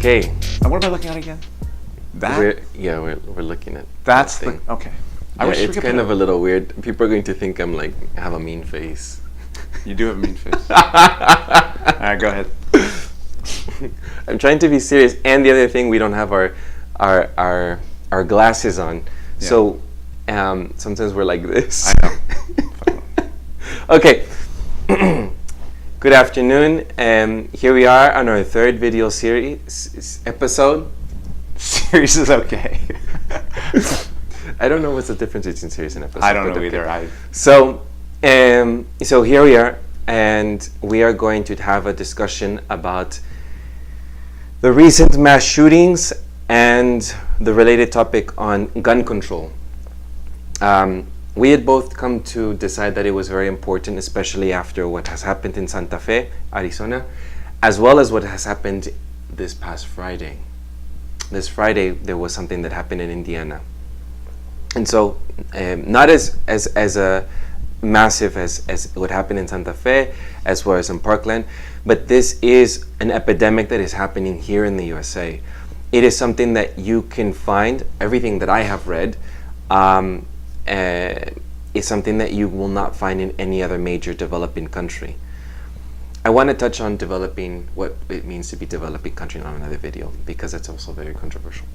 Okay. And what am I looking at again? That? We're looking at That's that thing. okay. Yeah, it's kind of a little weird. People are going to think I'm like have a mean face. You do have a mean face. All right, go ahead. I'm trying to be serious, and the other thing, we don't have our glasses on, so sometimes we're like this. I know. Okay. Good afternoon, and here we are on our third video series episode. Series is okay. I don't know what's the difference between series and episode. I don't know either. So here we are, and we are going to have a discussion about the recent mass shootings and the related topic on gun control. We had both come to decide that it was very important, especially after what has happened in Santa Fe, Arizona, as well as what has happened this past Friday. This Friday, there was something that happened in Indiana. And so, not as a massive as what happened in Santa Fe, as well as in Parkland, but this is an epidemic that is happening here in the USA. It is something that you can find, everything that I have read, is something that you will not find in any other major developing country. I want to touch on developing, what it means to be developing country on another video, because that's also very controversial.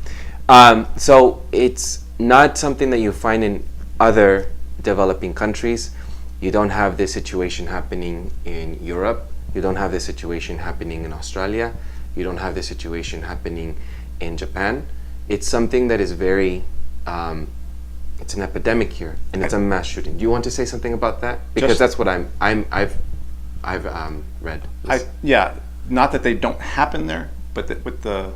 So it's not something that you find in other developing countries. You don't have this situation happening in Europe. You don't have this situation happening in Australia. You don't have this situation happening in Japan. It's something that is very, it's an epidemic here, and it's a mass shooting. Do you want to say something about that? Because that's what I've read. Not that they don't happen there, but that with the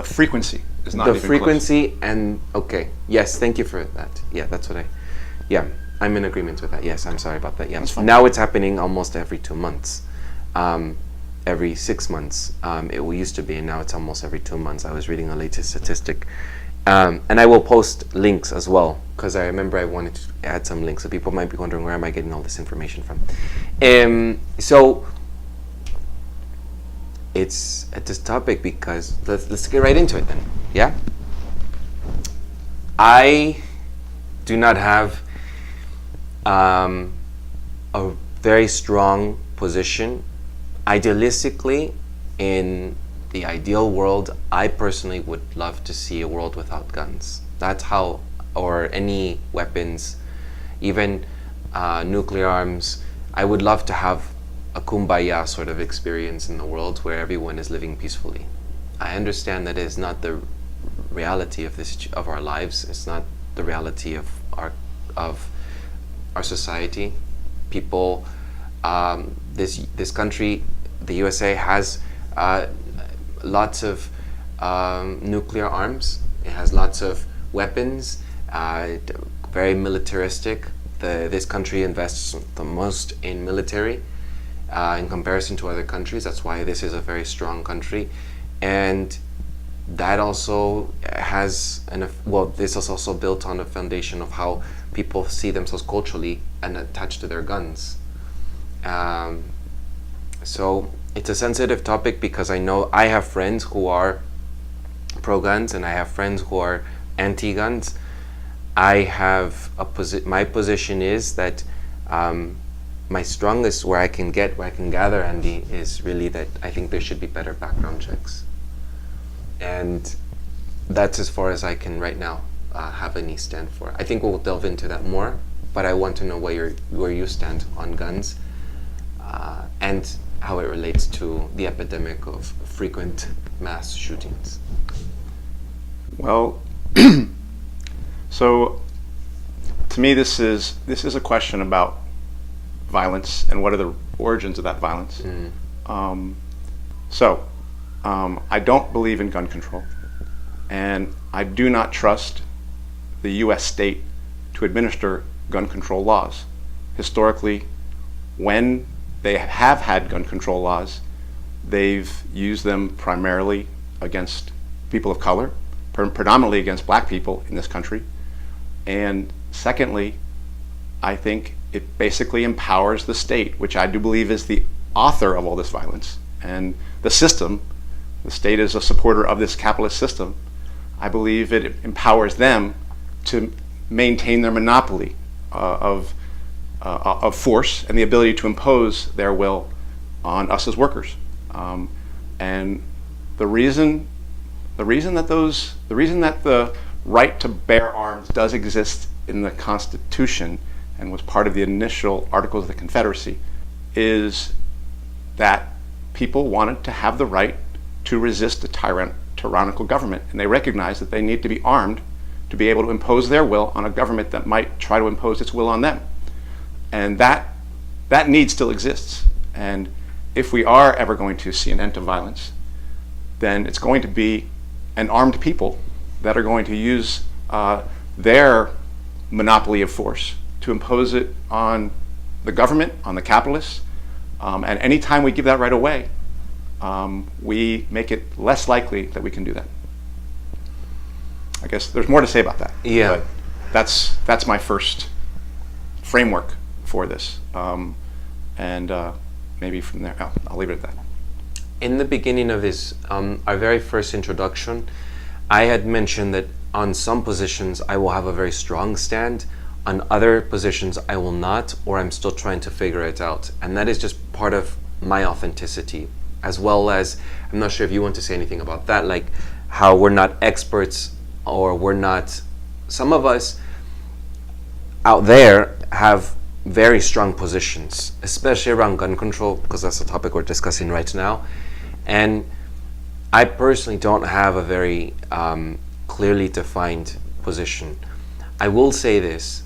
frequency is not the even frequency close. And okay, yes, thank you for that. Yeah, that's what I'm in agreement with that. Yes, I'm sorry about that. Yeah, that's fine. Now it's happening almost every 2 months, every 6 months. It used to be, and now it's almost every 2 months. I was reading the latest statistic. And I will post links as well, because I remember I wanted to add some links, so people might be wondering, where am I getting all this information from? So it's at this topic, because let's get right into it then. Yeah, I do not have a very strong position. Idealistically, in the ideal world, I personally would love to see a world without guns. That's how, or any weapons, even nuclear arms. I would love to have a kumbaya sort of experience in the world where everyone is living peacefully. I understand that it is not the reality of our lives. It's not the reality of our society. People, this country, the USA, has lots of nuclear arms. It has lots of weapons, very militaristic. This country invests the most in military in comparison to other countries. That's why this is a very strong country. And that also has, this is also built on a foundation of how people see themselves culturally and attached to their guns. So it's a sensitive topic, because I know I have friends who are pro-guns and I have friends who are anti-guns. I have my position is that my strongest, where I can gather, Andy, is really that I think there should be better background checks. And that's as far as I can right now have any stand for. I think we'll delve into that more, but I want to know where you stand on guns and how it relates to the epidemic of frequent mass shootings. Well, so to me, this is a question about violence and what are the origins of that violence. I don't believe in gun control, and I do not trust the U.S. state to administer gun control laws. Historically, when they have had gun control laws, they've used them primarily against people of color, predominantly against black people in this country. And secondly, I think it basically empowers the state, which I do believe is the author of all this violence, and the system the state is a supporter of this capitalist system, I believe it empowers them to maintain their monopoly of force and the ability to impose their will on us as workers. And the reason that the right to bear arms does exist in the Constitution and was part of the initial Articles of the Confederacy is that people wanted to have the right to resist a tyrannical government, and they recognized that they need to be armed to be able to impose their will on a government that might try to impose its will on them. And that need still exists. And if we are ever going to see an end to violence, then it's going to be an armed people that are going to use their monopoly of force to impose it on the government, on the capitalists. And anytime we give that right away, we make it less likely that we can do that. I guess there's more to say about that. Yeah. But that's my first framework for this. And maybe from there, I'll leave it at that. In the beginning of this, our very first introduction, I had mentioned that on some positions I will have a very strong stand, on other positions I will not, or I'm still trying to figure it out. And that is just part of my authenticity, as well as, I'm not sure if you want to say anything about that, like how we're not experts, or we're not, some of us out there have very strong positions, especially around gun control, because that's the topic we're discussing right now. And I personally don't have a very clearly defined position. I will say this.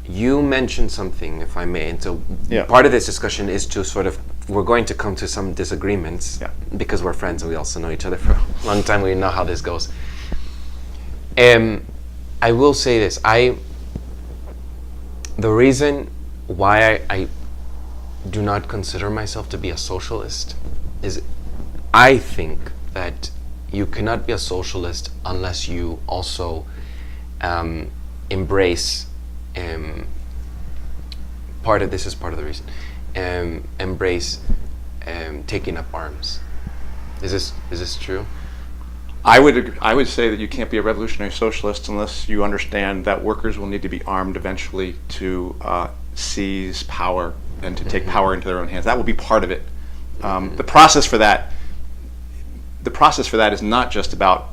You mentioned something, if I may, and so part of this discussion is to sort of, we're going to come to some disagreements because we're friends and we also know each other for a long time. We know how this goes. I will say this. The reason why I do not consider myself to be a socialist is I think that you cannot be a socialist unless you also embrace part of the reason, embrace taking up arms. Is this true? I would say that you can't be a revolutionary socialist unless you understand that workers will need to be armed eventually to seize power and to take power into their own hands. That will be part of it. The process for that is not just about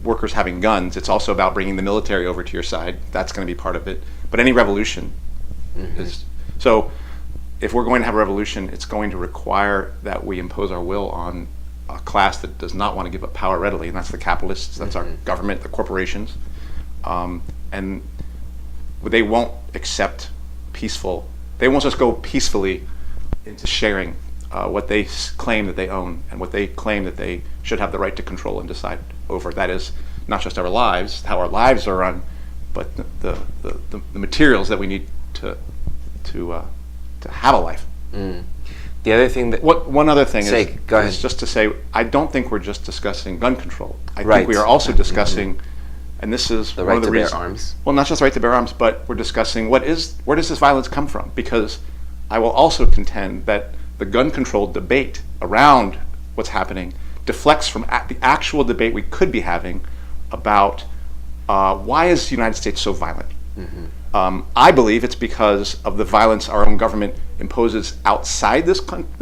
workers having guns. It's also about bringing the military over to your side. That's going to be part of it. But any revolution is so. If we're going to have a revolution, it's going to require that we impose our will on a class that does not want to give up power readily, and that's the capitalists, that's our government, the corporations. And they won't accept they won't just go peacefully into sharing what they claim that they own and what they claim that they should have the right to control and decide over. That is not just our lives, how our lives are run, but the materials that we need to have a life. The other thing that one other thing is is just to say, I don't think we're just discussing gun control. I Right. think we are also discussing, and this is the one right of the to reasons. bear arms. Well, not just the right to bear arms, but we're discussing where does this violence come from? Because I will also contend that the gun control debate around what's happening deflects from the actual debate we could be having about why is the United States so violent? I believe it's because of the violence our own government imposes outside this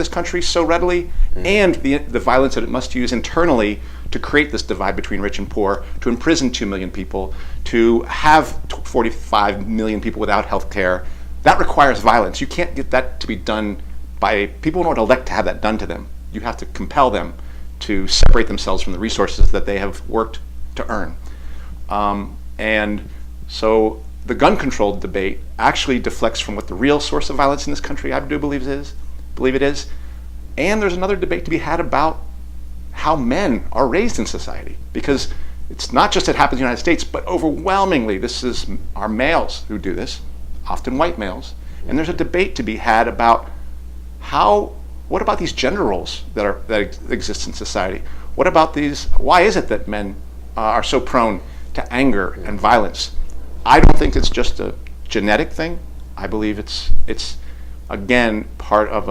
country so readily, and the violence that it must use internally to create this divide between rich and poor, to imprison 2 million people, to have 45 million people without health care. That requires violence. You can't get that to be done by people who don't elect to have that done to them. You have to compel them to separate themselves from the resources that they have worked to earn. And so the gun control debate actually deflects from what the real source of violence in this country, I do believe it is. And there's another debate to be had about how men are raised in society, because it's not just it happens in the United States, but overwhelmingly this is our males who do this, often white males. And there's a debate to be had about what about these gender roles that exist in society? What about why is it that men are so prone to anger and violence? I don't think it's just a genetic thing. I believe it's again part of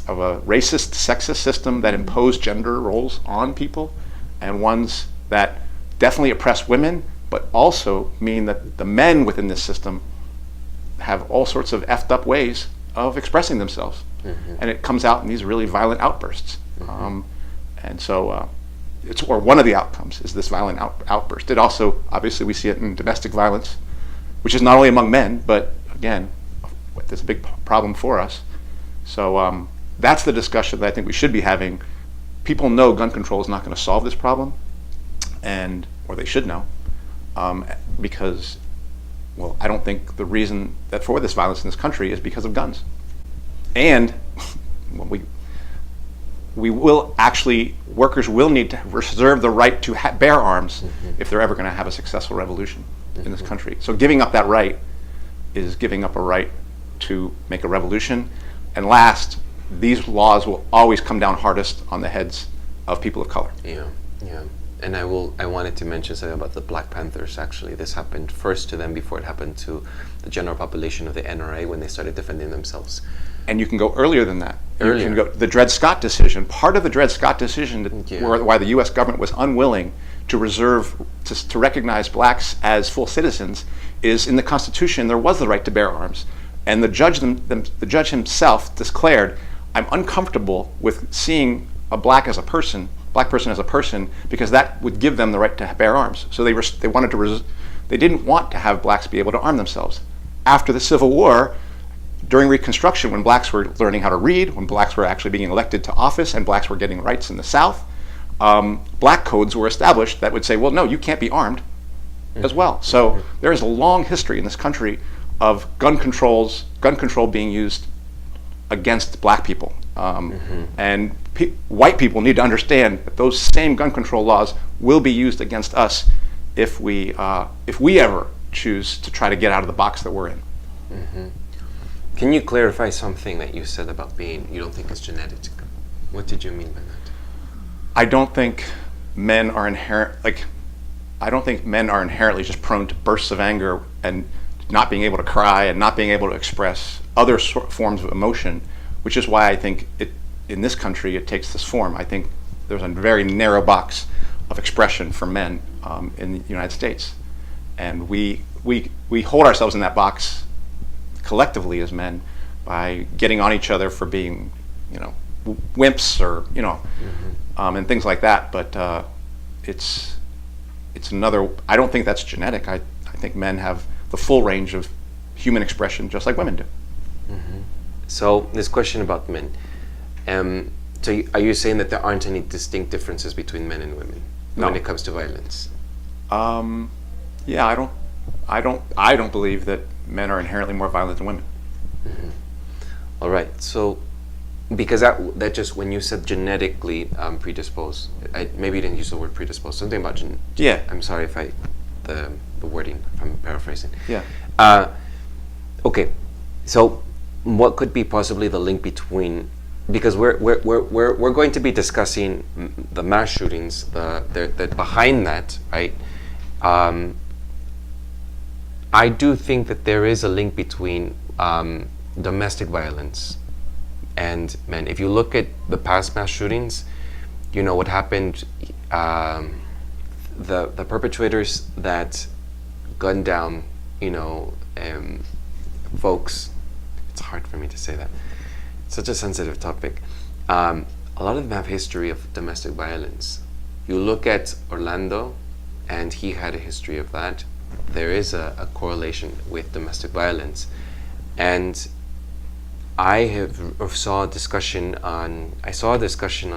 of a racist, sexist system that impose gender roles on people, and ones that definitely oppress women, but also mean that the men within this system have all sorts of effed up ways of expressing themselves. And it comes out in these really violent outbursts. And so or one of the outcomes is this violent outburst. It also, obviously, we see it in domestic violence, which is not only among men, but again, it's a big problem for us. So that's the discussion that I think we should be having. People know gun control is not going to solve this problem, or they should know, because, well, I don't think the reason that for this violence in this country is because of guns. And we will actually, workers will need to reserve the right to bear arms if they're ever going to have a successful revolution in this country. So giving up that right is giving up a right to make a revolution. And last, these laws will always come down hardest on the heads of people of color. Yeah. And I wanted to mention something about the Black Panthers, actually. This happened first to them before it happened to the general population of the NRA when they started defending themselves. And you can go earlier than that. Earlier. You can go the Dred Scott decision. Part of the Dred Scott decision why the U.S. government was unwilling to to recognize blacks as full citizens is in the Constitution there was the right to bear arms. And the judge himself declared, I'm uncomfortable with seeing a black person as a person, because that would give them the right to bear arms. So they didn't want to have blacks be able to arm themselves. After the Civil War, during Reconstruction, when blacks were learning how to read, when blacks were actually being elected to office, and blacks were getting rights in the South, black codes were established that would say, well, no, you can't be armed as well. So there is a long history in this country of gun control being used against black people. And white people need to understand that those same gun control laws will be used against us if we ever choose to try to get out of the box that we're in. Can you clarify something that you said about you don't think it's genetic? What did you mean by that? I don't think men are inherently just prone to bursts of anger and not being able to cry and not being able to express other forms of emotion, which is why I think in this country it takes this form. I think there's a very narrow box of expression for men in the United States, and we hold ourselves in that box collectively as men by getting on each other for being, wimps or and things like that. But it's another. I don't think that's genetic. I think men have the full range of human expression just like women do. So this question about men. So are you saying that there aren't any distinct differences between men and women when it comes to violence? Yeah, I don't believe that men are inherently more violent than women. All right. So because that just when you said genetically predisposed, maybe you didn't use the word predisposed. Something about Yeah. I'm sorry if the wording, if I'm paraphrasing. Yeah. Okay. So what could be possibly the link between, because we're going to be discussing the mass shootings, the behind that, right? I do think that there is a link between domestic violence and men. If you look at the past mass shootings, you know what happened. The perpetrators that gunned down, folks. It's hard for me to say that. It's such a sensitive topic. A lot of them have history of domestic violence. You look at Orlando, and he had a history of that. There is a correlation with domestic violence, and I saw a discussion on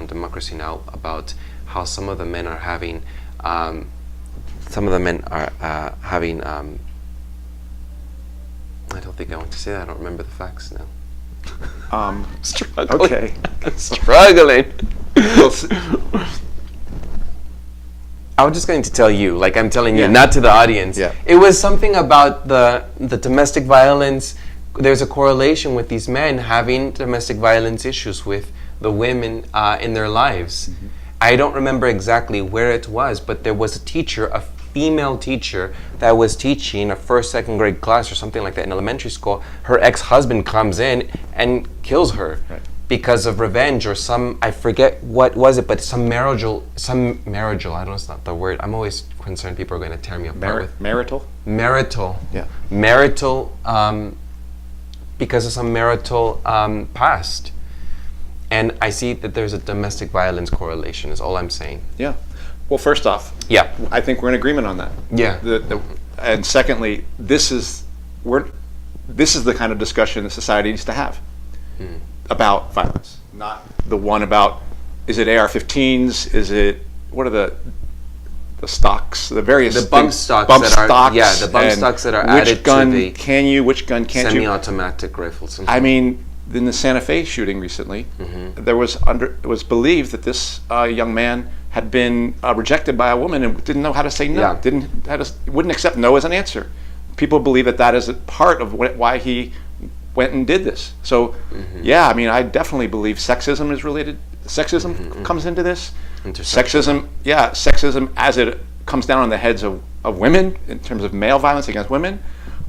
Democracy Now! About how some of the men are having I don't think I want to say that. I don't remember the facts now. Struggling. Okay. I'm struggling. I was just going to tell you, like I'm telling you, not to the audience. Yeah. It was something about the domestic violence. There's a correlation with these men having domestic violence issues with the women in their lives. I don't remember exactly where it was, but there was a female teacher that was teaching a first, second grade class or something like that in elementary school. Her ex-husband comes in and kills her. Right. because of revenge or some, I forget what was it, but some marital, I don't know, it's not the word. I'm always concerned people are going to tear me apart with. Marital? Marital. Yeah. Marital, because of some marital past. And I see that there's a domestic violence correlation, is all I'm saying. Yeah. Well, first off, Yeah. I think we're in agreement on that. Yeah. And secondly, this is the kind of discussion that society needs to have about violence, not the one about, is it AR-15s? Is it, what are the stocks, the various The bump things, stocks bump that are, stocks, yeah, the bump and stocks that are which added gun to the can you, which gun can't you? semi-automatic rifles. I mean, in the Santa Fe shooting recently, there was it was believed that this young man had been rejected by a woman and didn't know how to say no. Yeah. Wouldn't accept no as an answer. People believe that is a part of why he went and did this. So, yeah, I mean, I definitely believe sexism is related. Sexism comes into this. Sexism as it comes down on the heads of women in terms of male violence against women.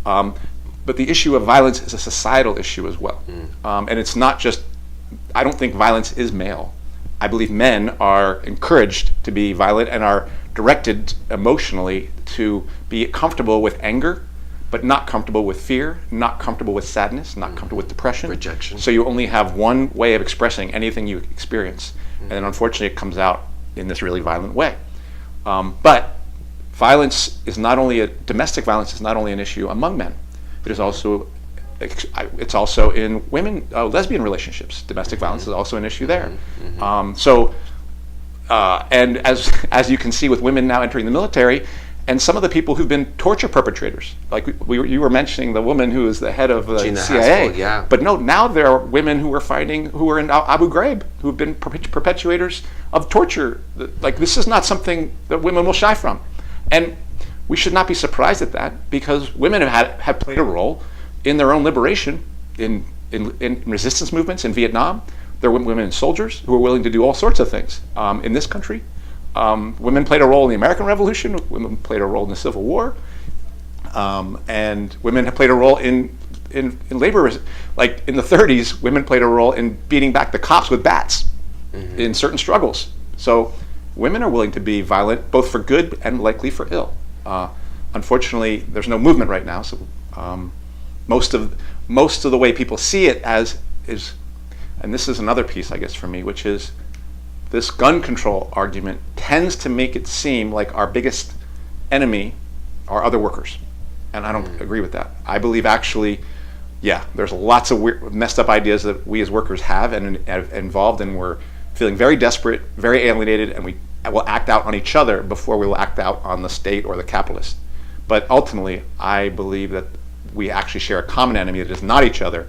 But the issue of violence is a societal issue as well. And it's not just, I don't think violence is male. I believe men are encouraged to be violent and are directed emotionally to be comfortable with anger, but not comfortable with fear, not comfortable with sadness, not comfortable with depression. Rejection. So you only have one way of expressing anything you experience. And then unfortunately it comes out in this really violent way. But violence is not only domestic violence is not only an issue among men. It is also, it's also in women, lesbian relationships. Domestic violence is also an issue there. And as you can see with women now entering the military, and some of the people who've been torture perpetrators, like you were mentioning the woman who is the head of the CIA. Haspel, yeah. But no, now there are women who are in Abu Ghraib, who've been perpetuators of torture. Like, this is not something that women will shy from. And we should not be surprised at that, because women have played a role in their own liberation, in resistance movements in Vietnam. There were women soldiers who were willing to do all sorts of things in this country. Women played a role in the American Revolution. Women played a role in the Civil War, and women have played a role in labor. Like in the 30s, women played a role in beating back the cops with bats in certain struggles. So women are willing to be violent, both for good and likely for ill. Unfortunately, there's no movement right now. So most of the way people see it is, and this is another piece, I guess, for me, which is, this gun control argument tends to make it seem like our biggest enemy are other workers. And I don't agree with that. I believe actually, yeah, there's lots of weird, messed up ideas that we as workers have involved, and we're feeling very desperate, very alienated, and we will act out on each other before we will act out on the state or the capitalist. But ultimately, I believe that we actually share a common enemy that is not each other.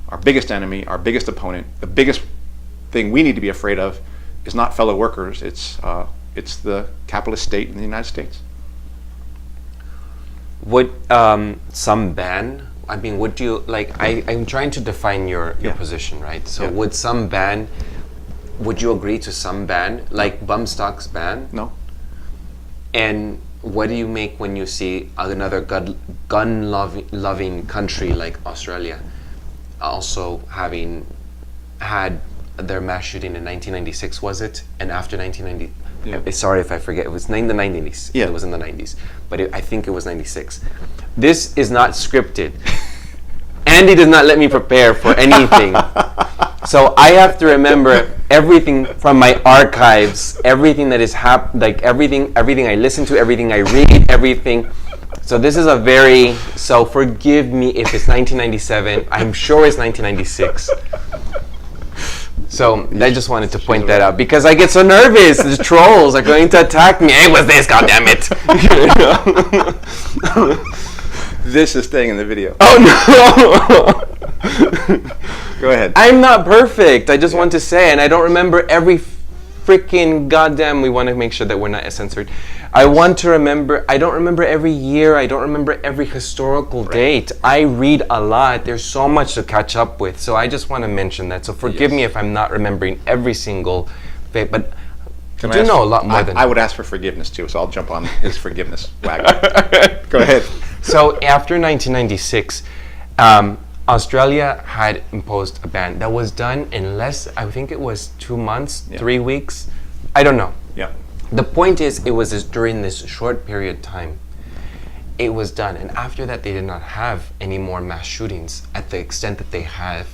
Our biggest enemy, our biggest opponent, the biggest thing we need to be afraid of is not fellow workers, it's the capitalist state in the United States. Would some ban, I mean, would you, like, I'm trying to define your position, right? So would some ban, would you agree to some ban, like bump stocks ban? No. And what do you make when you see another gun-loving country like Australia also having had their mass shooting in 1996, was it? And after 1990, sorry if I forget, it was in the 90s. Yeah. It was in the 90s, but I think it was 96. This is not scripted. Andy does not let me prepare for anything. So I have to remember everything from my archives, everything that is like everything I listen to, everything I read, everything. So this is so forgive me if it's 1997. I'm sure it's 1996. So I just wanted to point that out, because I get so nervous. The trolls are going to attack me. Hey, what's this? God damn it! This is staying in the video. Oh no! Go ahead. I'm not perfect. I just want to say, and I don't remember every freaking goddamn. We want to make sure that we're not censored. I want to remember. I don't remember every year. I don't remember every historical date. I read a lot. There's so much to catch up with. So I just want to mention that. So forgive me if I'm not remembering every single thing. But you do know a lot more than I would ask for forgiveness too. So I'll jump on his forgiveness wagon. Go ahead. So after 1996, Australia had imposed a ban that was done in less, I think it was 2 months, 3 weeks. I don't know. Yeah. The point is, it was during this short period of time, it was done. And after that, they did not have any more mass shootings at the extent that they had.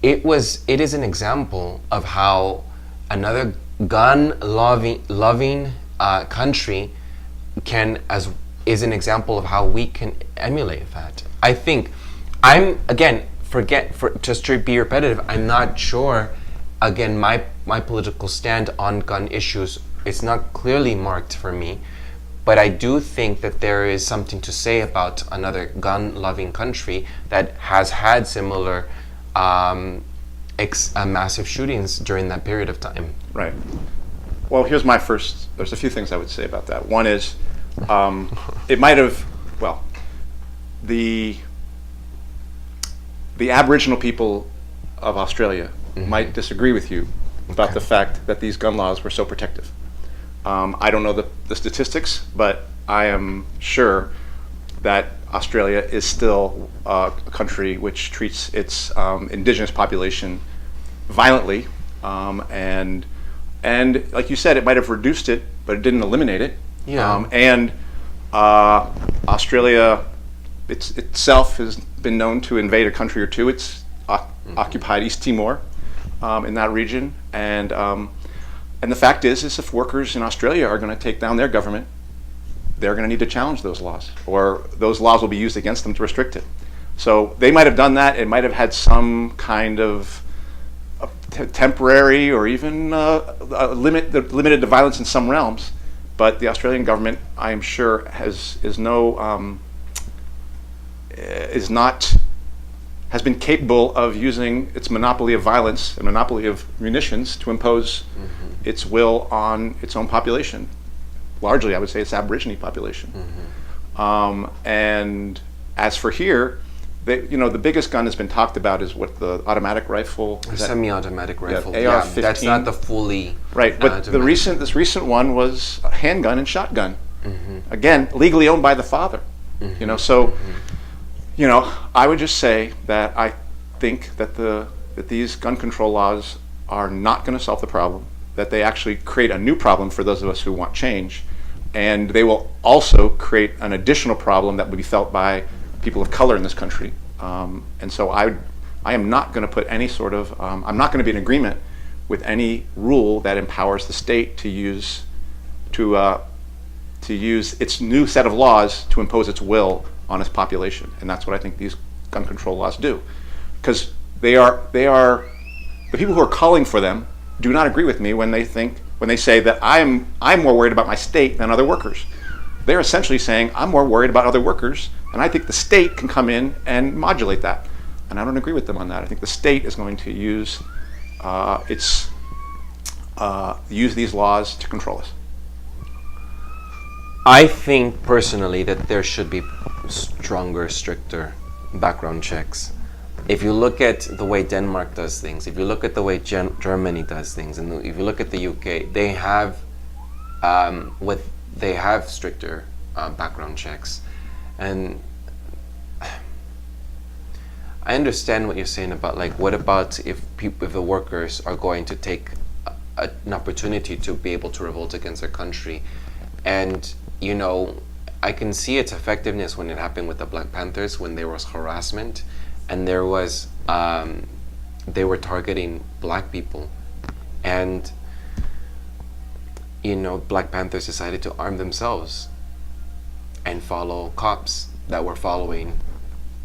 It is an example of how another gun-loving country is an example of how we can emulate that. I think, just to be repetitive, I'm not sure, again, my political stand on gun issues, it's not clearly marked for me, but I do think that there is something to say about another gun-loving country that has had similar massive shootings during that period of time. Right. Well, there's a few things I would say about that. One is, it might have, the Aboriginal people of Australia might disagree with you about the fact that these gun laws were so protective. I don't know the statistics, but I am sure that Australia is still a country which treats its indigenous population violently, and like you said, it might have reduced it, but it didn't eliminate it. Yeah. Australia itself has been known to invade a country or two. It's occupied East Timor in that region, and the fact is if workers in Australia are going to take down their government, they're going to need to challenge those laws, or those laws will be used against them to restrict it. So they might have done that. It might have had some kind of temporary or even limited the violence in some realms, but the Australian government, I am sure, has been capable of using its monopoly of violence and monopoly of munitions to impose its will on its own population. Largely, I would say it's Aborigine population. And as for here, the biggest gun that's been talked about is what the automatic rifle, semi-automatic rifle. AR-15. Yeah, that's not the fully right. But this recent one was a handgun and shotgun. Again, legally owned by the father. I would just say that I think that these gun control laws are not going to solve the problem. That they actually create a new problem for those of us who want change, and they will also create an additional problem that will be felt by people of color in this country. And so I am not going to put any sort of, I'm not going to be in agreement with any rule that empowers the state to use its new set of laws to impose its will on its population. And that's what I think these gun control laws do. Because they are the people who are calling for them do not agree with me when they say that I'm more worried about my state than other workers. They're essentially saying I'm more worried about other workers, and I think the state can come in and modulate that. And I don't agree with them on that. I think the state is going to use these laws to control us. I think personally that there should be stronger, stricter background checks. If you look at the way Denmark does things, if you look at the way Germany does things, and if you look at the UK, they have stricter background checks. And I understand what you're saying about, like, what about if the workers are going to take an opportunity to be able to revolt against their country? And I can see its effectiveness when it happened with the Black Panthers, when there was harassment and there was they were targeting black people, and Black Panthers decided to arm themselves and follow cops that were following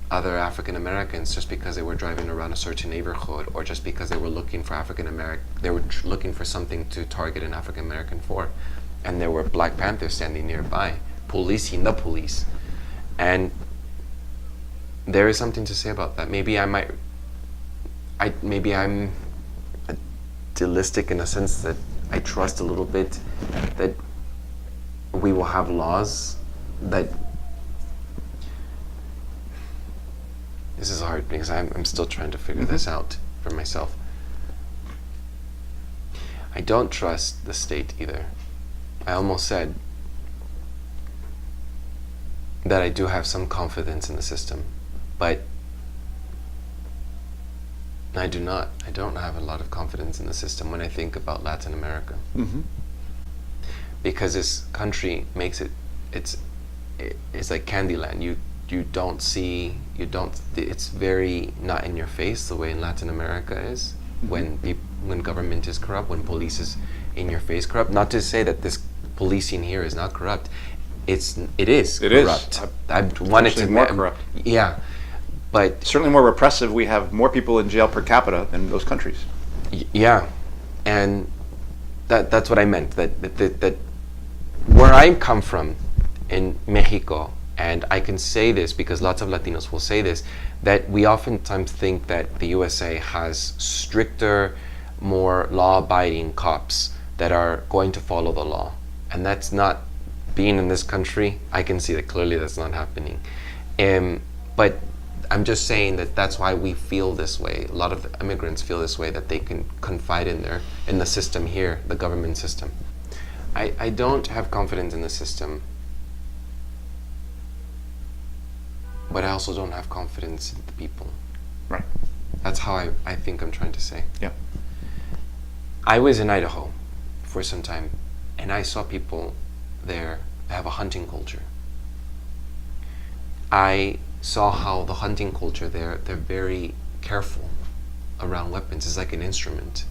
other African Americans just because they were driving around a certain neighborhood, or just because they were looking for they were looking for something to target an African American for, and there were Black Panthers standing nearby, policing the police. And there is something to say about that. Maybe I'm idealistic in a sense that I trust a little bit that we will have laws that. This is hard because I'm still trying to figure this out for myself. I don't trust the state either. I almost said that I do have some confidence in the system, but I don't have a lot of confidence in the system when I think about Latin America. Because this country makes it's like Candyland. You don't see, it's very not in your face the way in Latin America is, when government is corrupt, when police is in your face corrupt. Not to say that this policing here is not corrupt. It is corrupt. I wanted to more corrupt. Yeah, but Certainly more repressive. We have more people in jail per capita than those countries. Yeah, and that's what I meant. That where I come from in Mexico, and I can say this because lots of Latinos will say this, that we oftentimes think that the USA has stricter, more law-abiding cops that are going to follow the law, and that's not. Being in this country, I can see that clearly that's not happening. But I'm just saying that that's why we feel this way. A lot of the immigrants feel this way, that they can confide in the system here, the government system. I don't have confidence in the system, but I also don't have confidence in the people. Right. That's how I think I'm trying to say. Yeah. I was in Idaho for some time, and I saw people there have a hunting culture. I saw how the hunting culture there, they're very careful around weapons. It's like an instrument.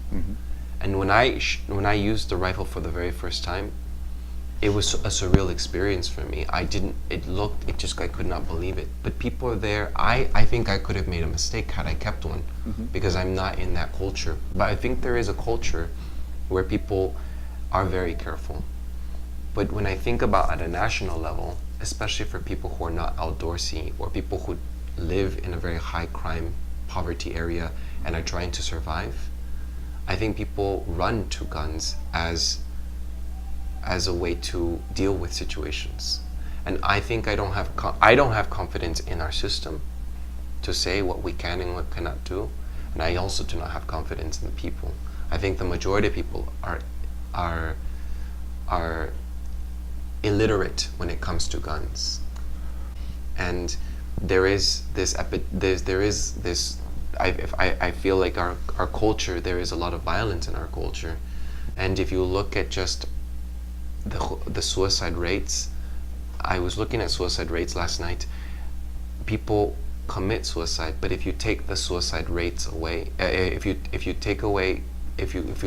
And when I used the rifle for the very first time, it was a surreal experience for me. I could not believe it. But people are there. I think I could have made a mistake had I kept one, because I'm not in that culture. But I think there is a culture where people are very careful. But when I think about at a national level, especially for people who are not outdoorsy or people who live in a very high crime, poverty area and are trying to survive, I think people run to guns as a way to deal with situations. And I think I don't have confidence in our system to say what we can and what cannot do. And I also do not have confidence in the people. I think the majority of people are illiterate when it comes to guns, and I feel like our culture, there is a lot of violence in our culture. And if you look at just the suicide rates, I was looking at suicide rates last night. People commit suicide, but if you take the suicide rates away, if you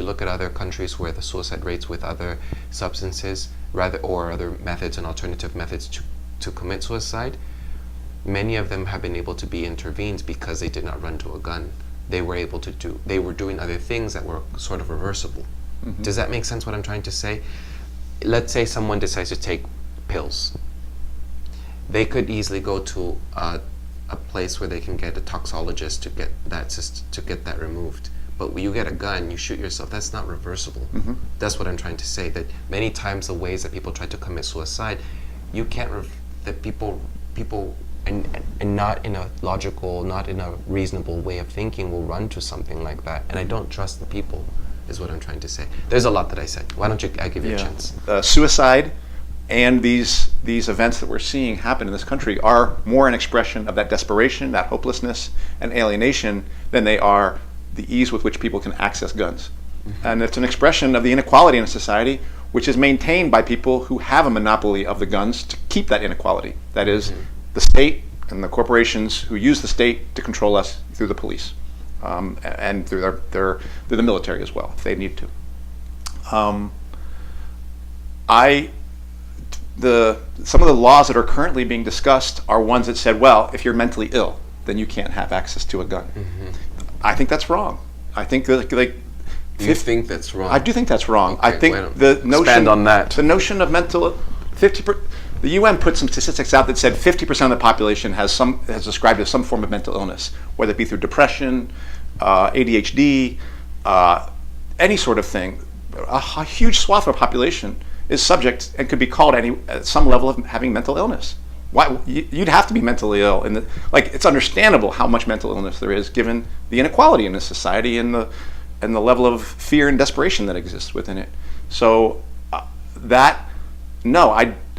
look at other countries where the suicide rates with other substances or other methods and alternative methods to commit suicide, many of them have been able to be intervened because they did not run to a gun. They were doing other things that were sort of reversible. Does that make sense what I'm trying to say? Let's say someone decides to take pills. They could easily go to a place where they can get a toxologist to get that removed. But when you get a gun, you shoot yourself. That's not reversible. That's what I'm trying to say. That many times the ways that people try to commit suicide, you can't. That people, and not in a logical, not in a reasonable way of thinking, will run to something like that. And I don't trust the people, is what I'm trying to say. There's a lot that I said. Why don't I give you a chance? Suicide and these events that we're seeing happen in this country are more an expression of that desperation, that hopelessness, and alienation than they are the ease with which people can access guns. And it's an expression of the inequality in a society which is maintained by people who have a monopoly of the guns to keep that inequality. That is, the state and the corporations who use the state to control us through the police, and through the military as well, if they need to. Some of the laws that are currently being discussed are ones that said, well, if you're mentally ill, then you can't have access to a gun. I think that's wrong. I think that You think that's wrong? I do think that's wrong. Okay, I think the notion expand on that. The notion of mental 50%. The UN put some statistics out that said 50% of the population has described as some form of mental illness, whether it be through depression, ADHD, any sort of thing. A huge swath of our population is subject and could be called at some level of having mental illness. Why you'd have to be mentally ill, it's understandable how much mental illness there is given the inequality in this society and the level of fear and desperation that exists within it. So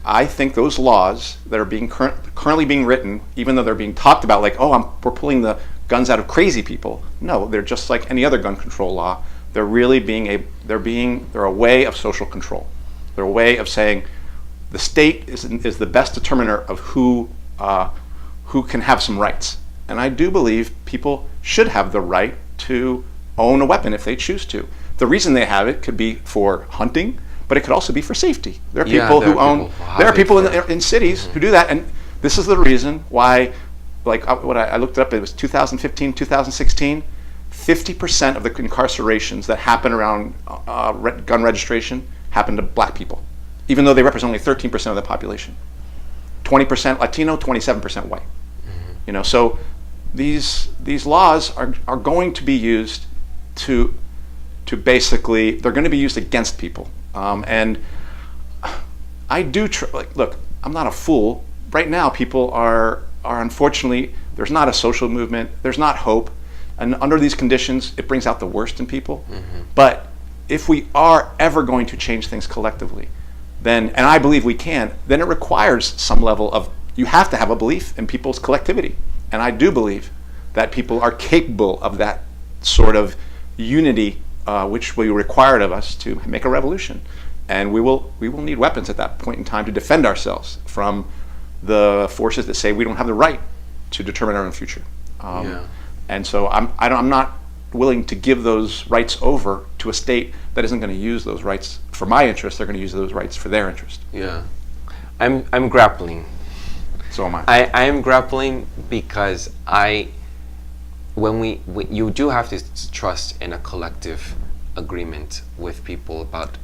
I think those laws that are being currently being written, even though they're being talked about like, oh, we're pulling the guns out of crazy people. No, they're just like any other gun control law. They're really they're a way of social control. They're a way of saying the state is the best determiner of who can have some rights. And I do believe people should have the right to own a weapon if they choose to. The reason they have it could be for hunting, but it could also be for safety. There are people who own. There are people in cities who do that, and this is the reason why. Like what I looked up, it was 2015, 2016. 50% of the incarcerations that happen around gun registration happen to black people, even though they represent only 13% of the population. 20% Latino, 27% white. You know, so these laws are going to be used to basically, they're going to be used against people. And I do look, I'm not a fool. Right now, people are unfortunately, there's not a social movement, there's not hope, and under these conditions, it brings out the worst in people. But if we are ever going to change things collectively, then, and I believe we can, then it requires some level of, you have to have a belief in people's collectivity. And I do believe that people are capable of that sort of unity, which will be required of us to make a revolution. And we will need weapons at that point in time to defend ourselves from the forces that say we don't have the right to determine our own future. And so I'm not willing to give those rights over to a state that isn't going to use those rights for my interest. They're going to use those rights for their interest. Yeah, I'm grappling. So am I. I am grappling because you do have to trust in a collective agreement with people about.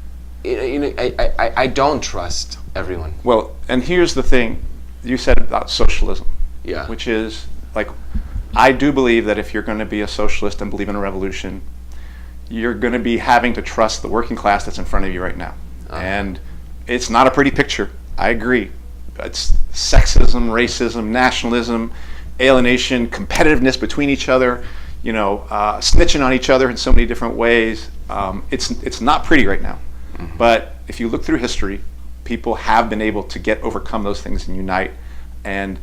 I don't trust everyone. Well, and here's the thing you said about socialism. Yeah. Which is, like, I do believe that if you're going to be a socialist and believe in a revolution, you're going to be having to trust the working class that's in front of you right now. And it's not a pretty picture. I agree. It's sexism, racism, nationalism, alienation, competitiveness between each other, snitching on each other in so many different ways. It's not pretty right now. But if you look through history, people have been able to overcome those things and unite. And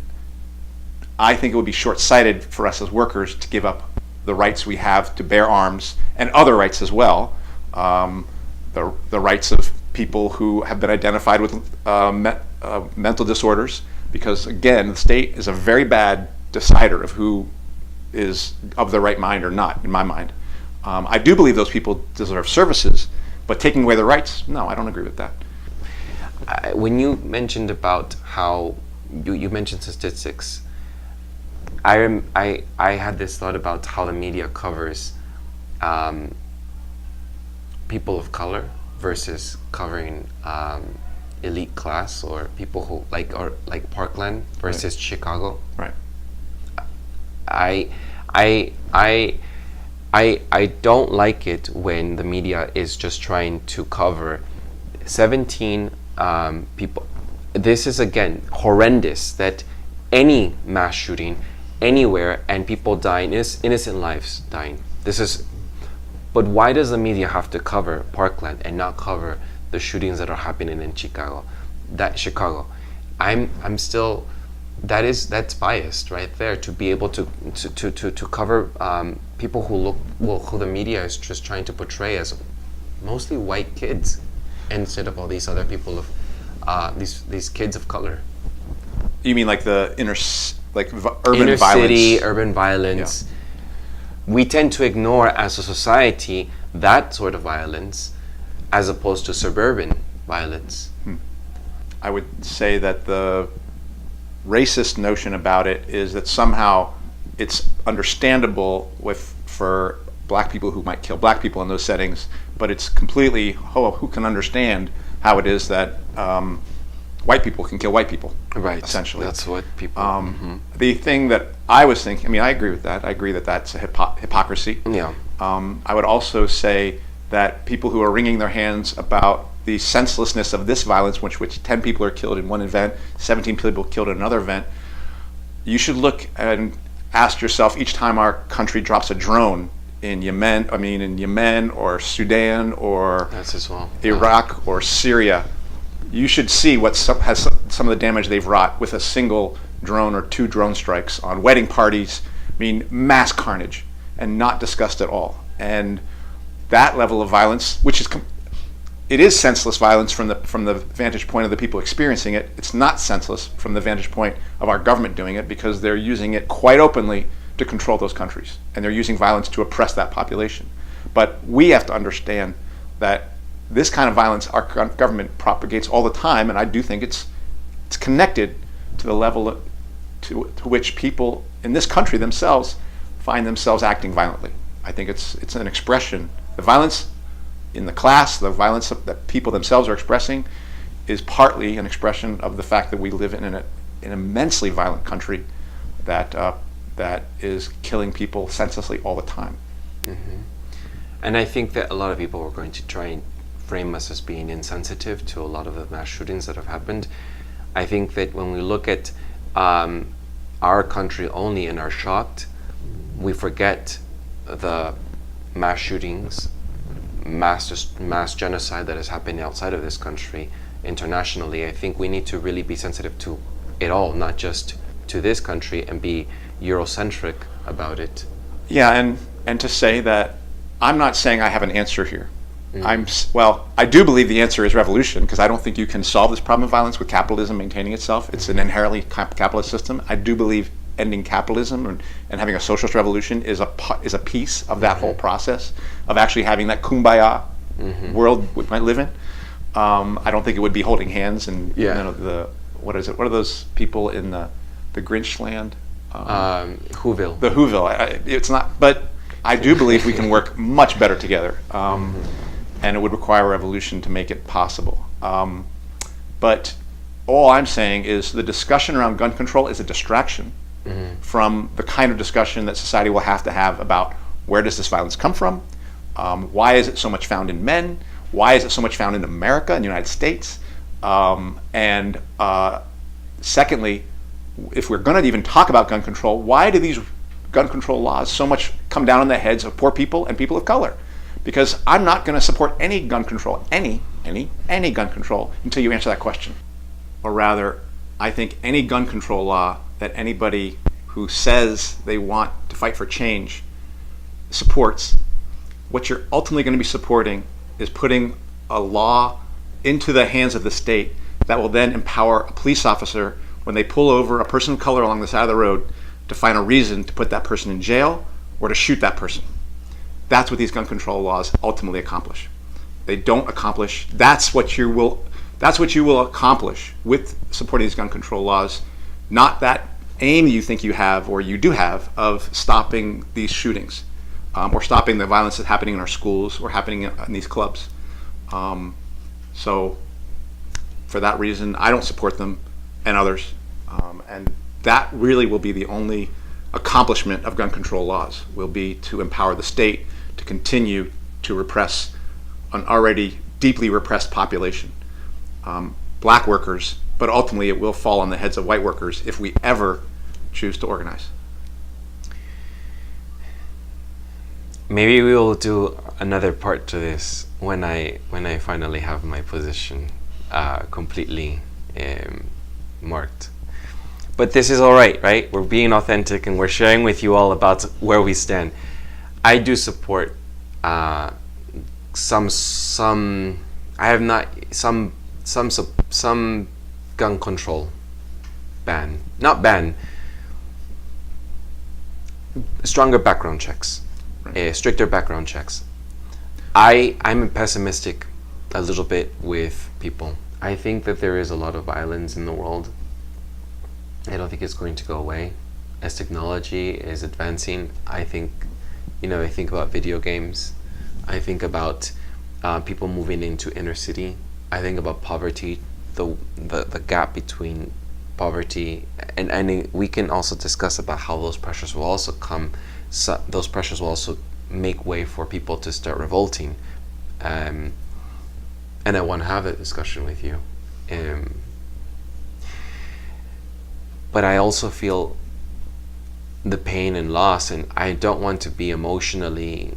I think it would be short-sighted for us as workers to give up the rights we have to bear arms and other rights as well. The rights of people who have been identified with mental disorders, because again, the state is a very bad decider of who is of the right mind or not, in my mind. I do believe those people deserve services, but taking away their rights, no, I don't agree with that. When you mentioned about how you mentioned statistics, I had this thought about how the media covers people of color versus covering elite class, or people who like Parkland versus Chicago. Right. I don't like it when the media is just trying to cover 17 people. This is, again, horrendous, that any mass shooting anywhere and people dying, innocent lives dying. But why does the media have to cover Parkland and not cover the shootings that are happening in Chicago? I'm still, that's biased right there, to be able to cover people who the media is just trying to portray as mostly white kids, instead of all these other people of these kids of color. You mean like the urban inner violence? City, urban violence. Yeah. We tend to ignore as a society that sort of violence as opposed to suburban violence. I would say that the racist notion about it is that somehow it's understandable for black people who might kill black people in those settings, but it's completely, who can understand how it is that white people can kill white people, right? Essentially, that's what people. The thing that I was thinking, I agree with that. I agree that that's a hypocrisy. Yeah. I would also say that people who are wringing their hands about the senselessness of this violence, which 10 people are killed in one event, 17 people killed in another event, you should look and ask yourself each time our country drops a drone in Yemen or Sudan or that's as well. Iraq or Syria, you should see what some of the damage they've wrought with a single drone or 2 drone strikes on wedding parties. I mean, mass carnage, and not discussed at all. And that level of violence, which is it is senseless violence from the vantage point of the people experiencing it. It's not senseless from the vantage point of our government doing it, because they're using it quite openly to control those countries, and they're using violence to oppress that population. But we have to understand that this kind of violence our government propagates all the time, and I do think it's connected to the level to which people in this country themselves find themselves acting violently. I think it's an expression. The violence in the class, the violence that people themselves are expressing, is partly an expression of the fact that we live in an immensely violent country that is killing people senselessly all the time. Mm-hmm. And I think that a lot of people are going to try and frame us as being insensitive to a lot of the mass shootings that have happened. I think that when we look at our country only and are shocked, we forget the mass shootings, mass genocide that is happening outside of this country internationally. I think we need to really be sensitive to it all, not just to this country, and be Eurocentric about it. Yeah, and to say that I'm not saying I have an answer here. I do believe the answer is revolution, because I don't think you can solve this problem of violence with capitalism maintaining itself. It's an inherently capitalist system. I do believe ending capitalism and having a socialist revolution is a piece of that whole process of actually having that kumbaya world we might live in. I don't think it would be holding hands and what are those people in the Grinch land? Whoville. The Whoville. It's not, but I do believe we can work much better together, and it would require a revolution to make it possible. But all I'm saying is the discussion around gun control is a distraction from the kind of discussion that society will have to have about where does this violence come from, why is it so much found in men, why is it so much found in America, in the United States, and secondly, if we're going to even talk about gun control, why do these gun control laws so much come down on the heads of poor people and people of color? Because I'm not going to support any gun control, any gun control, until you answer that question. Or rather, I think any gun control law that anybody who says they want to fight for change supports, what you're ultimately going to be supporting is putting a law into the hands of the state that will then empower a police officer when they pull over a person of color along the side of the road to find a reason to put that person in jail or to shoot that person. That's what these gun control laws ultimately accomplish. They don't accomplish, that's what you will accomplish with supporting these gun control laws, not that aim you think you have or you do have of stopping these shootings, or stopping the violence that's happening in our schools or happening in these clubs. So for that reason, I don't support them, and others. And that really will be the only accomplishment of gun control laws, will be to empower the state to continue to repress an already deeply repressed population, black workers, but ultimately it will fall on the heads of white workers if we ever choose to organize. Maybe we will do another part to this when I finally have my position completely marked. But this is all right? We're being authentic and we're sharing with you all about where we stand. I do support some gun control stronger background checks, stricter background checks. I'm pessimistic a little bit with people. I think that there is a lot of violence in the world. I don't think it's going to go away as technology is advancing. I think about video games. I think about people moving into inner city. I think about poverty, the gap between poverty, and we can also discuss about how those pressures will also come. So those pressures will also make way for people to start revolting. And I want to have a discussion with you. But I also feel the pain and loss, and I don't want to be emotionally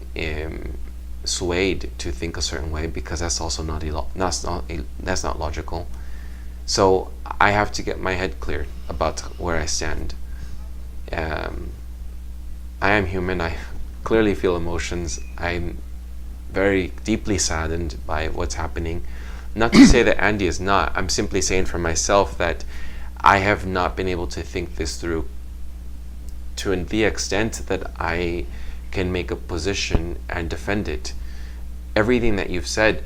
swayed to think a certain way, because that's also not logical. So I have to get my head cleared about where I stand. I am human. I clearly feel emotions. I'm very deeply saddened by what's happening. Not to say that Andy is not. I'm simply saying for myself that I have not been able to think this through to the extent that I can make a position and defend it. Everything that you've said,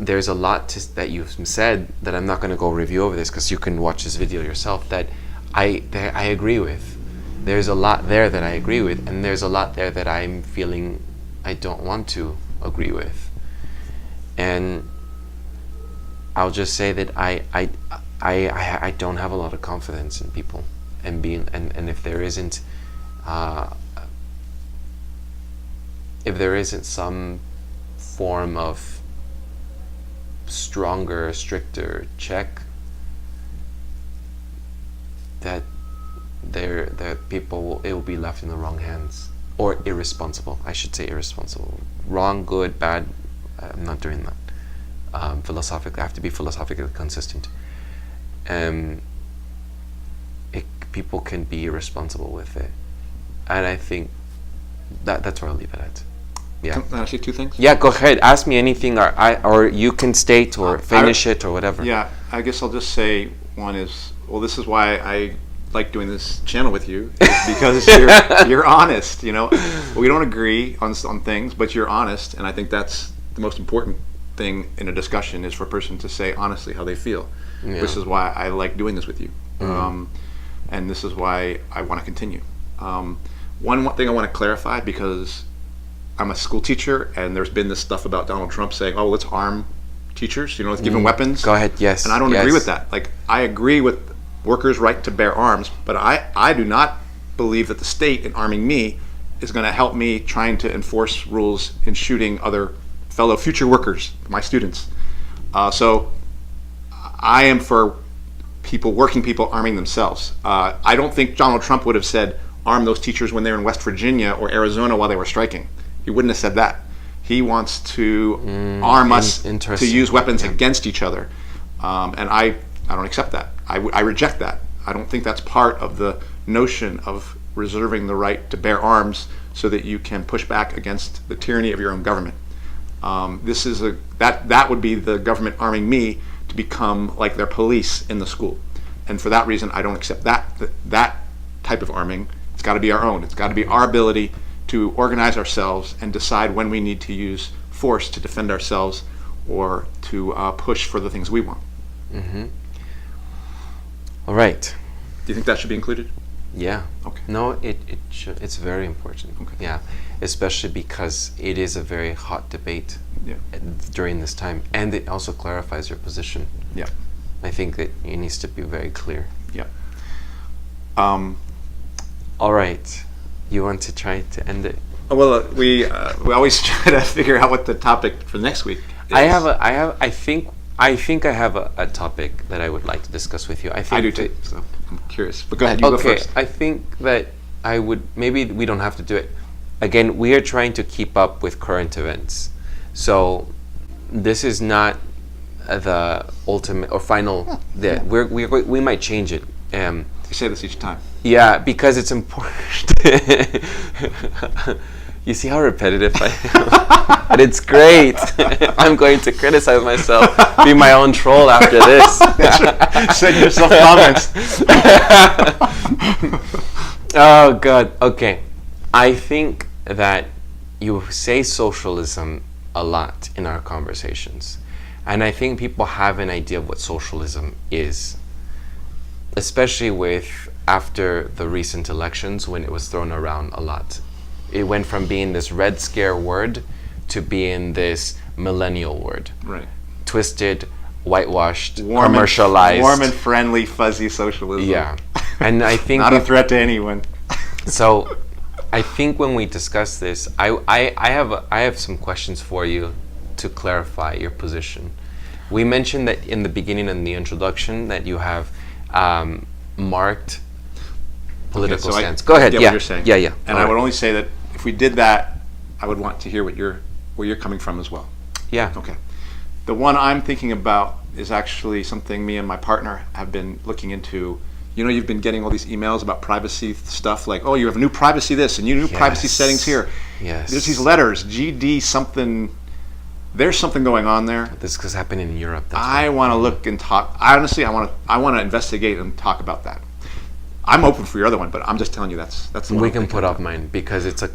there's a lot that you've said that I'm not going to go review over this, because you can watch this video yourself, that I agree with. There's a lot there that I agree with, and there's a lot there that I'm feeling I don't want to agree with. And I'll just say that I don't have a lot of confidence in people, and if there isn't some form of stronger, stricter check, that people it will be left in the wrong hands, or irresponsible. I should say irresponsible. Wrong, good, bad. I'm not doing that. Philosophically, I have to be philosophically consistent. People can be irresponsible with it, and I think that's where I'll leave it at. Yeah. Can I ask you two things? Yeah, go ahead. Ask me anything, or you can state or finish it or whatever. Yeah, I guess I'll just say one is, well, this is why I like doing this channel with you, because you're honest. You know, we don't agree on things, but you're honest, and I think that's the most important thing in a discussion, is for a person to say honestly how they feel. Yeah. This is why I like doing this with you, and this is why I want to continue. One thing I want to clarify, because I'm a school teacher, and there's been this stuff about Donald Trump saying, "Oh, let's arm teachers. You know, let's give them weapons." Go ahead. Yes. And I don't agree with that. Like, I agree with workers' right to bear arms, but I do not believe that the state, in arming me, is going to help me trying to enforce rules in shooting other fellow future workers, my students. So I am for working people arming themselves. I don't think Donald Trump would have said arm those teachers when they were in West Virginia or Arizona while they were striking. He wouldn't have said that. He wants to arm us to use weapons against each other, and I don't accept that. I reject that. I don't think that's part of the notion of reserving the right to bear arms so that you can push back against the tyranny of your own government. That would be the government arming me to become like their police in the school, and for that reason, I don't accept that type of arming. It's got to be our own. It's got to be our ability to organize ourselves and decide when we need to use force to defend ourselves or to push for the things we want. Mm-hmm. All right. Do you think that should be included? Yeah. Okay. No, it should. It's very important. Okay. Yeah, especially because it is a very hot debate during this time, and it also clarifies your position. Yeah. I think that it needs to be very clear. Yeah. All right. You want to try to end it? Well, we always try to figure out what the topic for next week is. I think I have a topic that I would like to discuss with you. I do too. So I'm curious. But go ahead. You go first. I think that maybe we don't have to do it. Again, we are trying to keep up with current events. So this is not the ultimate or final. We might change it. You say this each time. Yeah, because it's important. You see how repetitive I am? But it's great. I'm going to criticize myself, be my own troll after this. Send yourself comments. Oh, God. Okay. I think that you say socialism a lot in our conversations. And I think people have an idea of what socialism is, especially after the recent elections, when it was thrown around a lot. It went from being this Red Scare word to being this millennial word. Right. Twisted, whitewashed, commercialized. Warm and friendly, fuzzy socialism. Yeah. And I think not a threat to anyone. So I think when we discuss this, I have some questions for you to clarify your position. We mentioned that in the beginning, in the introduction, that you have marked political stance. Go ahead. I get what you're saying. Yeah. And I would only say that if we did that, I would want to hear where you're coming from as well. Yeah. Okay. The one I'm thinking about is actually something me and my partner have been looking into. You know, you've been getting all these emails about privacy stuff, like, oh, you have new privacy this and you new privacy settings here. Yes. There's these letters, GD something. There's something going on there. This is happening in Europe. I want to look and talk. Honestly, I want to investigate and talk about that. I'm open for your other one, but I'm just telling you that's the one. We can put off mine because it's a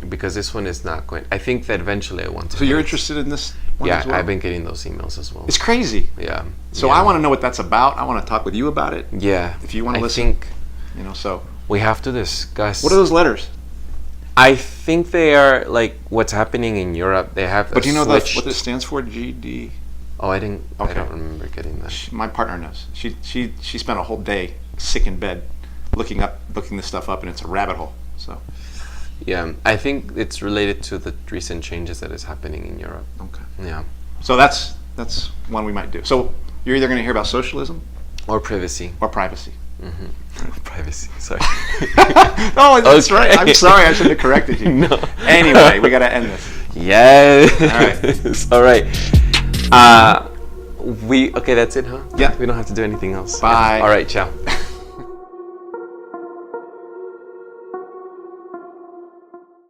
because this one is not going. I think that eventually I want to. So you're interested in this one as well? I've been getting those emails as well. It's crazy. Yeah. So I want to know what that's about. I want to talk with you about it. Yeah. If you want to listen. Think, so. We have to discuss. What are those letters? I think they are like what's happening in Europe. They have. But do you know what it stands for? GD. Oh, I didn't. Okay. I don't remember getting that. My partner knows. She spent a whole day sick in bed, looking this stuff up, and it's a rabbit hole. So. Yeah, I think it's related to the recent changes that is happening in Europe. Okay. Yeah. So that's one we might do. So you're either going to hear about socialism, or privacy, or privacy. Mm-hmm. Privacy. Sorry. Oh, that's right. I'm sorry. I should have corrected you. No. Anyway, we got to end this. Yes. All right. Okay, that's it, huh? Yeah. We don't have to do anything else. Bye. Yeah. All right. Ciao.